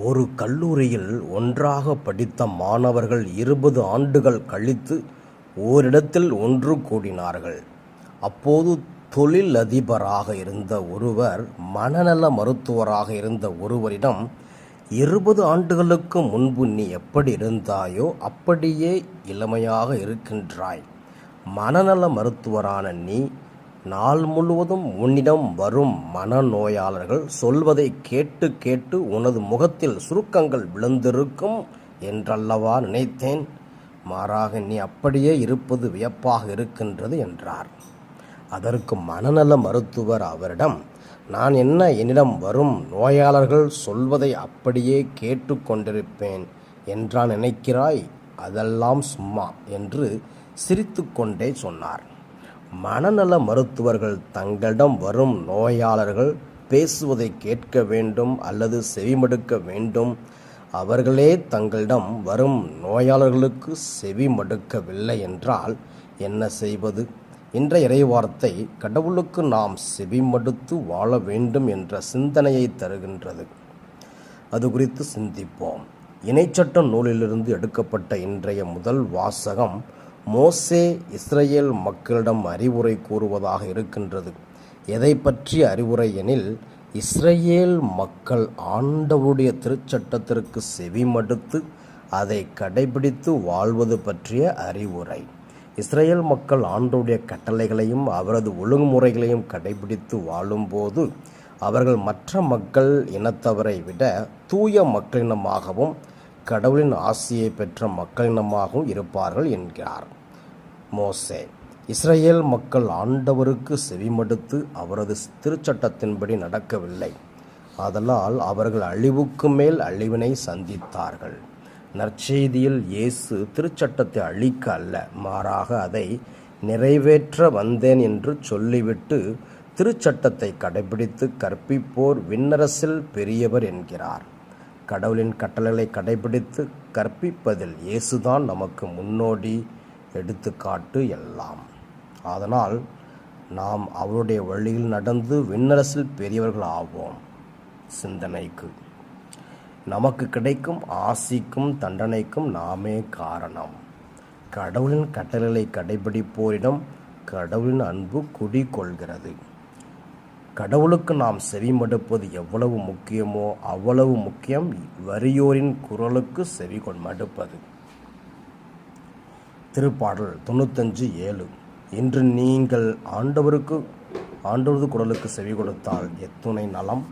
ஒரு கல்லூரியில் ஒன்றாக படித்த மாணவர்கள் 20 ஆண்டுகள் கழித்து ஓரிடத்தில் ஒன்று கூடினார்கள். அப்போது தொழிலதிபராக இருந்த ஒருவர் மனநல மருத்துவராக இருந்த ஒருவரிடம், 20 ஆண்டுகளுக்கு முன்பு நீ எப்படி இருந்தாயோ அப்படியே இளமையாக இருக்கின்றாய். மனநல மருத்துவரான நீ நாள் முழுவதும் உன்னிடம் வரும் மனநோயாளர்கள் சொல்வதை கேட்டு கேட்டு உனது முகத்தில் சுருக்கங்கள் விழுந்திருக்கும் என்றல்லவா நினைத்தேன். மாறாக நீ அப்படியே இருப்பது வியப்பாக இருக்கின்றது என்றார். அதற்கு மனநல மருத்துவர் அவரிடம், நான் என்ன என்னிடம் வரும் நோயாளர்கள் சொல்வதை அப்படியே கேட்டு கொண்டிருப்பேன் என்றா நினைக்கிறாய்? அதெல்லாம் சும்மா என்று சிரித்து கொண்டே சொன்னார். மனநல மருத்துவர்கள் தங்களிடம் வரும் நோயாளர்கள் பேசுவதை கேட்க வேண்டும் அல்லது செவிமடுக்க வேண்டும். அவர்களே தங்களிடம் வரும் நோயாளர்களுக்கு செவிமடுக்கவில்லை என்றால் என்ன செய்வது? இன்றைய இறைவார்த்தை கடவுளுக்கு நாம் செவிமடுத்து வாழ வேண்டும் என்ற சிந்தனையை தருகின்றது. அது குறித்து சிந்திப்போம். இணைச்சட்ட நூலிலிருந்து எடுக்கப்பட்ட இன்றைய முதல் வாசகம் மோசே இஸ்ரேல் மக்களிடம் அறிவுரை கூறுவதாக இருக்கின்றது. எதை பற்றிய அறிவுரை எனில், இஸ்ரேல் மக்கள் ஆண்டவருடைய திருச்சட்டத்திற்கு செவிமடுத்து அதை கடைபிடித்து வாழ்வது பற்றிய அறிவுரை. இஸ்ரேல் மக்கள் ஆண்டவருடைய கட்டளைகளையும் அவரது ஒழுங்குமுறைகளையும் கடைபிடித்து வாழும்போது அவர்கள் மற்ற மக்கள் இனத்தவரை விட தூய மக்களினமாகவும் கடவுளின் ஆசியை பெற்ற மக்களினமாகவும் இருப்பார்கள் என்கிறார் மோசே. இஸ்ரேல் மக்கள் ஆண்டவருக்கு செவிமடுத்து அவரது திருச்சட்டத்தின்படி நடக்கவில்லை. ஆதலால் அவர்கள் அழிவுக்கு மேல் அழிவினை சந்தித்தார்கள். நற்செய்தியில் இயேசு திருச்சட்டத்தை அழிக்க அல்ல, மாறாக அதை நிறைவேற்ற வந்தேன் என்று சொல்லிவிட்டு திருச்சட்டத்தை கடைபிடித்து கற்பிப்போர் விண்ணரசில் பெரியவர் என்கிறார். கடவுளின் கட்டளைகளை கடைபிடித்து கற்பிப்பதில் இயேசுதான் நமக்கு முன்னோடி, எடுத்துக்காட்டு எல்லாம். அதனால் நாம் அவருடைய வழியில் நடந்து விண்ணரசில் பெரியவர்கள் ஆவோம். சிந்தனைக்கு, நமக்கு கிடைக்கும் ஆசிக்கும் தண்டனைக்கும் நாமே காரணம். கடவுளின் கட்டளைகளை கடைபிடிப்போரிடம் கடவுளின் அன்பு குடிகொள்கிறது. கடவுளுக்கு நாம் செவிமடுப்பது எவ்வளவு முக்கியமோ அவ்வளவு முக்கியம் வறியோரின் குரலுக்கு செவி மடுப்பது. திருப்பாடல் 95:7. இன்று நீங்கள் ஆண்டவரது குரலுக்கு செவி கொடுத்தால் எத்துணை நலம்.